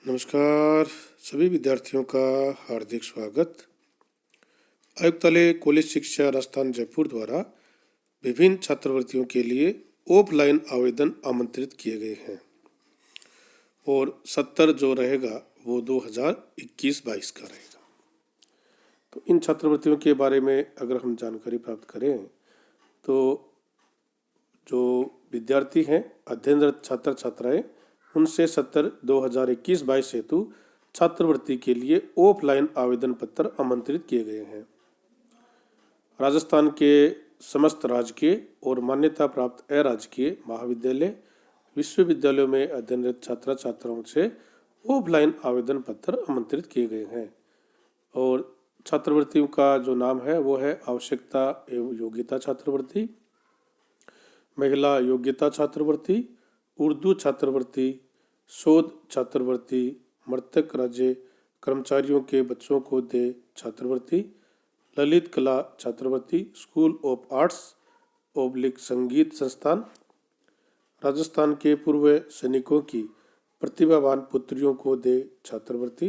नमस्कार सभी विद्यार्थियों का हार्दिक स्वागत। आयुक्तालय कॉलेज शिक्षा राजस्थान जयपुर द्वारा विभिन्न छात्रवृत्तियों के लिए ऑफलाइन आवेदन आमंत्रित किए गए हैं और सत्र जो रहेगा वो 2021-22 का रहेगा। तो इन छात्रवृत्तियों के बारे में अगर हम जानकारी प्राप्त करें तो जो विद्यार्थी हैं अध्ययनरत छात्र छात्राएं उनसे सत्र 2021-22 हेतु छात्रवृत्ति के लिए ऑफलाइन आवेदन पत्र आमंत्रित किए गए हैं। राजस्थान के समस्त राजकीय और मान्यता प्राप्त अराजकीय महाविद्यालय विश्वविद्यालयों में अध्ययनरत छात्र छात्राओं से ऑफलाइन आवेदन पत्र आमंत्रित किए गए हैं और छात्रवृत्तियों का जो नाम है वो है आवश्यकता एवं योग्यता छात्रवृत्ति, महिला योग्यता छात्रवृत्ति, उर्दू छात्रवृत्ति, शोध छात्रवृत्ति, मृतक राज्य कर्मचारियों के बच्चों को दे छात्रवृत्ति, ललित कला छात्रवृत्ति, स्कूल ऑफ आर्ट्स ओब्लिक संगीत संस्थान, राजस्थान के पूर्व सैनिकों की प्रतिभावान पुत्रियों को दे छात्रवृत्ति,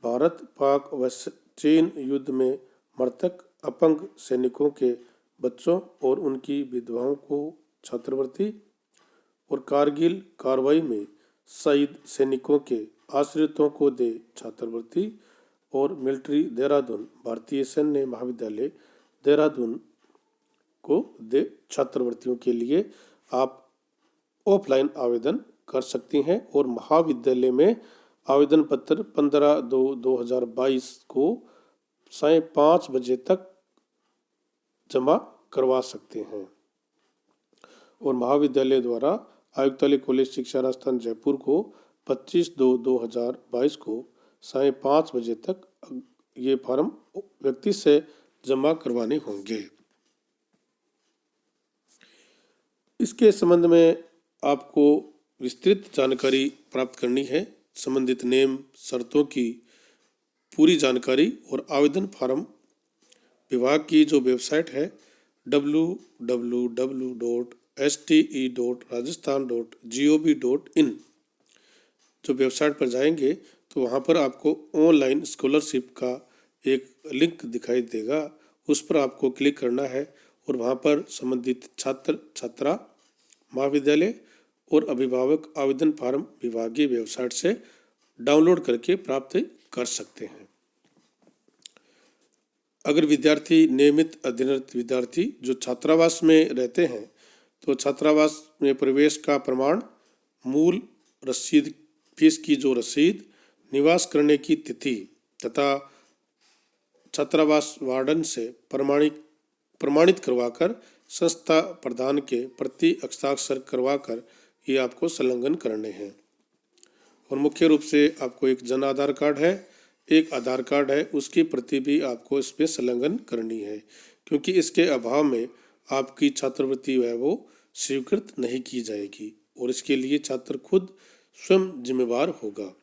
भारत पाक व चीन युद्ध में मृतक अपंग सैनिकों के बच्चों और उनकी विधवाओं को छात्रवृत्ति और कारगिल कार्रवाई में शहीद सैनिकों के आश्रितों को दे छात्रवृत्ति और मिलिट्री देहरादून भारतीय सैन्य महाविद्यालय देहरादून को दे छात्रवृत्तियों के लिए आप ऑफलाइन आवेदन कर सकती हैं और महाविद्यालय में आवेदन पत्र 15/2/2022 को 5:30 बजे तक जमा करवा सकते हैं और महाविद्यालय द्वारा आयुक्तालय कॉलेज शिक्षा राजस्थान जयपुर को 25/2/2022 को 5:30 बजे तक ये फॉर्म व्यक्ति से जमा करवाने होंगे। इसके संबंध में आपको विस्तृत जानकारी प्राप्त करनी है। संबंधित नियम शर्तों की पूरी जानकारी और आवेदन फॉर्म विभाग की जो वेबसाइट है www.ste.rajasthan.gov.in जो वेबसाइट पर जाएंगे तो वहाँ पर आपको ऑनलाइन स्कॉलरशिप का एक लिंक दिखाई देगा, उस पर आपको क्लिक करना है और वहाँ पर संबंधित छात्र छात्रा महाविद्यालय और अभिभावक आवेदन फॉर्म विभागीय वेबसाइट से डाउनलोड करके प्राप्त कर सकते हैं। अगर विद्यार्थी नियमित अध्ययनरत विद्यार्थी जो छात्रावास में रहते हैं तो छात्रावास में प्रवेश का प्रमाण, मूल रसीद, फीस की जो रसीद, निवास करने की तिथि तथा छात्रावास वार्डन से प्रमाणित करवाकर संस्था प्रधान के प्रति हस्ताक्षर करवाकर ये आपको संलग्न करने हैं। और मुख्य रूप से आपको एक जन आधार कार्ड है, एक आधार कार्ड है, उसकी प्रति भी आपको इसमें संलग्न करनी है क्योंकि इसके अभाव में आपकी छात्रवृत्ति है वो स्वीकृत नहीं की जाएगी और इसके लिए छात्र खुद स्वयं जिम्मेवार होगा।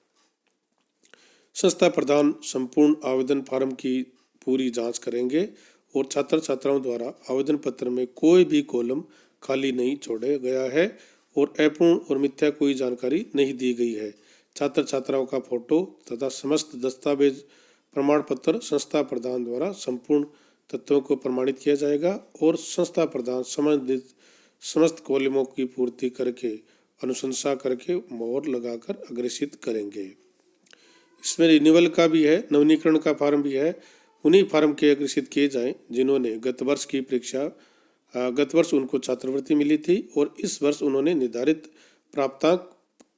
संस्था प्रधान संपूर्ण आवेदन फॉर्म की पूरी जांच करेंगे और छात्र छात्राओं द्वारा आवेदन पत्र में कोई भी कॉलम खाली नहीं छोड़ा गया है और अपूर्ण और मिथ्या कोई जानकारी नहीं दी गई है। छात्र छात्राओं का फोटो तथा समस्त दस्तावेज प्रमाण पत्र संस्था प्रधान द्वारा संपूर्ण तथ्यों को प्रमाणित किया जाएगा और संस्था प्रधान संबंधित समस्त कॉलमों की पूर्ति करके अनुशंसा करके मोहर लगाकर अग्रेसित करेंगे। इसमें रिन्यूअल का भी है, नवीनीकरण का फॉर्म भी है। उन्हीं फॉर्म के अग्रेसित किए जाएं जिन्होंने गत वर्ष की परीक्षा गत वर्ष उनको छात्रवृत्ति मिली थी और इस वर्ष उन्होंने निर्धारित प्राप्तांक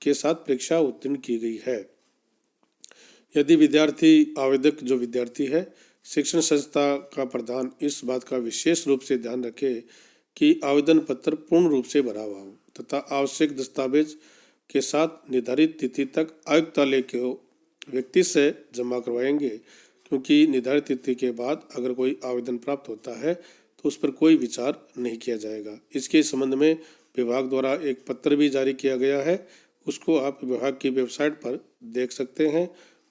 के साथ परीक्षा उत्तीर्ण की गई है। यदि विद्यार्थी आवेदक जो विद्यार्थी है शिक्षण संस्था का प्रधान इस बात का विशेष रूप से ध्यान रखे कि आवेदन पत्र पूर्ण रूप से भरा हुआ हो तथा आवश्यक दस्तावेज के साथ निर्धारित तिथि तक आयुक्तालय के व्यक्ति से जमा करवाएंगे क्योंकि निर्धारित तिथि के बाद अगर कोई आवेदन प्राप्त होता है तो उस पर कोई विचार नहीं किया जाएगा। इसके संबंध में विभाग द्वारा एक पत्र भी जारी किया गया है, उसको आप विभाग की वेबसाइट पर देख सकते हैं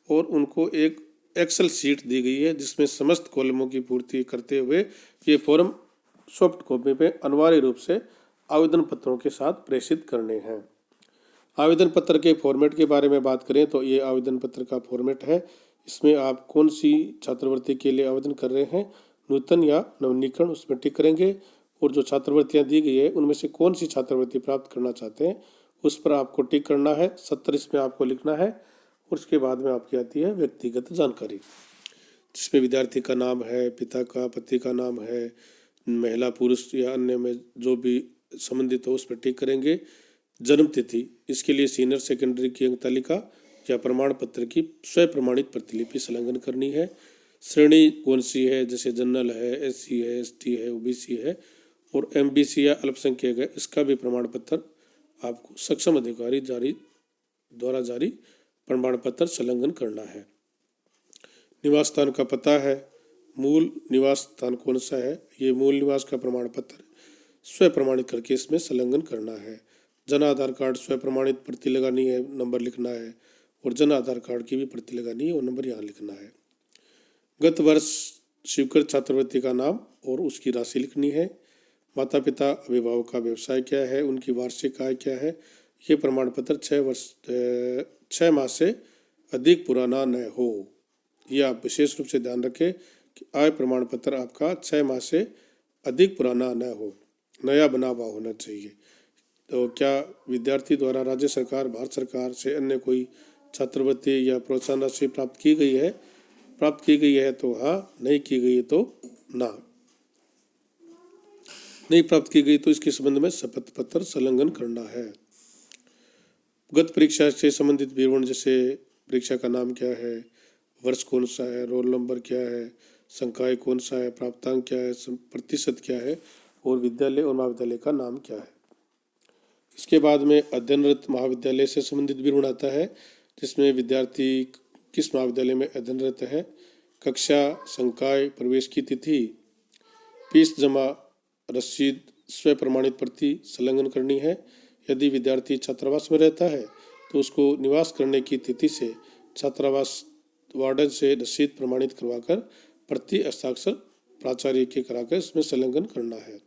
और उनको एक एक्सेल शीट दी गई है जिसमें समस्त कॉलमों की पूर्ति करते हुए ये फॉर्म सॉफ्ट कॉपी पे अनिवार्य रूप से आवेदन पत्रों के साथ प्रेषित करने हैं। आवेदन पत्र के फॉर्मेट के बारे में बात करें तो ये आवेदन पत्र का फॉर्मेट है। इसमें आप कौन सी छात्रवृत्ति के लिए आवेदन कर रहे हैं, नूतन या नवीनीकरण, उसमें टिक करेंगे। और जो छात्रवृत्तियां दी गई है उनमें से कौन सी छात्रवृत्ति प्राप्त करना चाहते हैं उस पर आपको टिक करना है। 70 इसमें आपको लिखना है। और उसके बाद में आपकी आती है व्यक्तिगत जानकारी, जिसमें विद्यार्थी का नाम है, पिता का, पति का नाम है, महिला पुरुष या अन्य में जो भी संबंधित हो उस पर टिक करेंगे। जन्म तिथि, इसके लिए सीनियर सेकेंडरी की अंक तालिका या प्रमाण पत्र की स्वयं प्रमाणित प्रतिलिपि संलग्न करनी है। श्रेणी कौन सी है, जैसे जनरल है, SC है, ST है, OBC है और MBC या अल्पसंख्यक है, इसका भी प्रमाण पत्र आपको सक्षम अधिकारी द्वारा जारी प्रमाण पत्र संलग्न करना है। निवास स्थान का पता है, मूल निवास स्थान कौन सा है, ये मूल निवास का प्रमाण पत्र स्वयं प्रमाणित करके इसमें संलग्न करना है। जन आधार कार्ड स्वयं प्रमाणित प्रति लगानी है, नंबर लिखना है। और जन आधार कार्ड की भी प्रति लगानी है और नंबर यहाँ लिखना है। गत वर्ष स्वीकृत छात्रवृत्ति का नाम और उसकी राशि लिखनी है। माता पिता अभिभावक का व्यवसाय क्या है, उनकी वार्षिक आय क्या है। ये प्रमाण पत्र 6 माह से अधिक पुराना न हो। ये आप विशेष रूप से ध्यान रखें कि आय प्रमाण पत्र आपका 6 माह से अधिक पुराना न हो, नया बना हुआ होना चाहिए। तो क्या विद्यार्थी द्वारा राज्य सरकार, भारत सरकार से अन्य कोई छात्रवृत्ति या प्रोत्साहन राशि प्राप्त की गई है तो हाँ, नहीं की गई है तो ना। नहीं प्राप्त की गई तो इसके संबंध में शपथ पत्र संलग्न करना है। गत परीक्षा से संबंधित विवरण, जैसे परीक्षा का नाम क्या है, वर्ष कौन सा है, रोल नंबर क्या है, संकाय कौन सा है, प्राप्तांक क्या है, प्रतिशत क्या है और विद्यालय और महाविद्यालय का नाम क्या है। इसके बाद में अध्ययनरत महाविद्यालय से संबंधित विवरण आता है, जिसमें विद्यार्थी किस महाविद्यालय में अध्ययनरत है, कक्षा, संकाय, प्रवेश की तिथि, फीस जमा रसीद, स्वयं प्रमाणित प्रति संलग्न करनी है। यदि विद्यार्थी छात्रावास में रहता है तो उसको निवास करने की तिथि से छात्रावास वार्डन से रसीद प्रमाणित करवाकर प्रति हस्ताक्षर प्राचार्य के कराकर इसमें संलग्न करना है।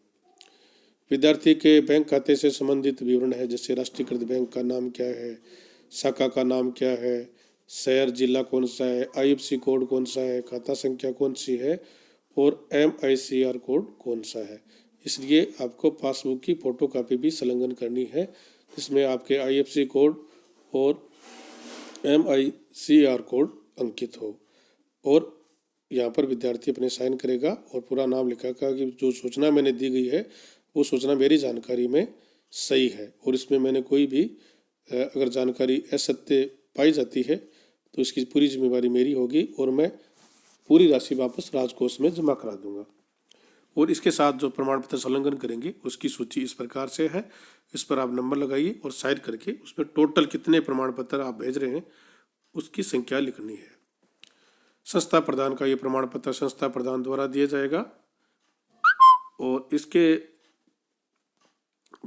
विद्यार्थी के बैंक खाते से संबंधित विवरण है, जैसे राष्ट्रीयकृत बैंक का नाम क्या है, शाखा का नाम क्या है, शहर जिला कौन सा है, IFSC कोड कौन सा है, खाता संख्या कौन सी है और MICR कोड कौन सा है। इसलिए आपको पासबुक की फोटोकॉपी भी संलग्न करनी है, जिसमें आपके IFSC कोड और MICR कोड अंकित हो। और यहाँ पर विद्यार्थी अपने साइन करेगा और पूरा नाम लिखेगा कि जो सूचना मैंने दी गई है वो सूचना मेरी जानकारी में सही है और इसमें मैंने कोई भी अगर जानकारी असत्य पाई जाती है तो इसकी पूरी जिम्मेवारी मेरी होगी और मैं पूरी राशि वापस राजकोष में जमा करा दूंगा। और इसके साथ जो प्रमाण पत्र संलग्न करेंगे उसकी सूची इस प्रकार से है। इस पर आप नंबर लगाइए और साइन करके उसमें टोटल कितने प्रमाण पत्र आप भेज रहे हैं उसकी संख्या लिखनी है। संस्था प्रधान का ये प्रमाण पत्र संस्था प्रधान द्वारा दिया जाएगा। और इसके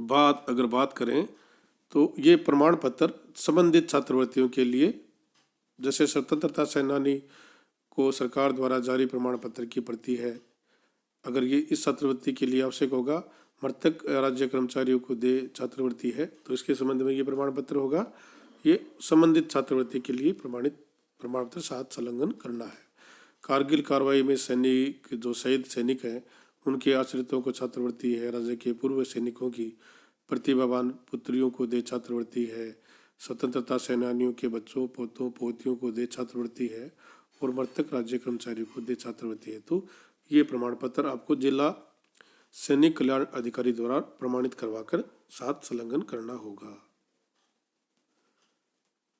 बाद अगर बात करें तो ये प्रमाण पत्र संबंधित छात्रवृत्तियों के लिए, जैसे स्वतंत्रता सेनानी को सरकार द्वारा जारी प्रमाण पत्र की प्रति है, अगर ये इस छात्रवृत्ति के लिए आवश्यक होगा, मृतक राज्य कर्मचारियों को दे छात्रवृत्ति है तो इसके संबंध में ये प्रमाण पत्र होगा। ये संबंधित छात्रवृत्ति के लिए प्रमाण पत्र साथ संलग्न करना है। कारगिल कार्रवाई में सैनिक जो शहीद सैनिक हैं उनके आश्रितों को छात्रवृत्ति है। राज्य के पूर्व सैनिकों की प्रतिभावान पुत्रियों को दे छात्रवृत्ति है। स्वतंत्रता सेनानियों के बच्चों, पोतों, पोतियों को दे छात्रवृत्ति है और मृतक राज्य कर्मचारियों को दे छात्रवृत्ति है। तो ये प्रमाण पत्र आपको जिला सैनिक कल्याण अधिकारी द्वारा प्रमाणित करवाकर साथ संलग्न करना होगा।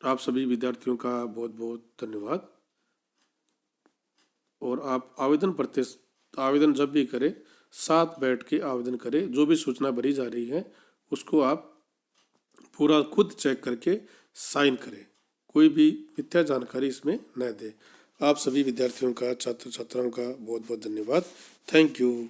आप सभी विद्यार्थियों का बहुत बहुत धन्यवाद। और आप आवेदन जब भी करें साथ बैठ के आवेदन करें। जो भी सूचना भरी जा रही है उसको आप पूरा खुद चेक करके साइन करें, कोई भी मिथ्या जानकारी इसमें न दें। आप सभी विद्यार्थियों का, छात्र छात्राओं का बहुत बहुत धन्यवाद। Thank you.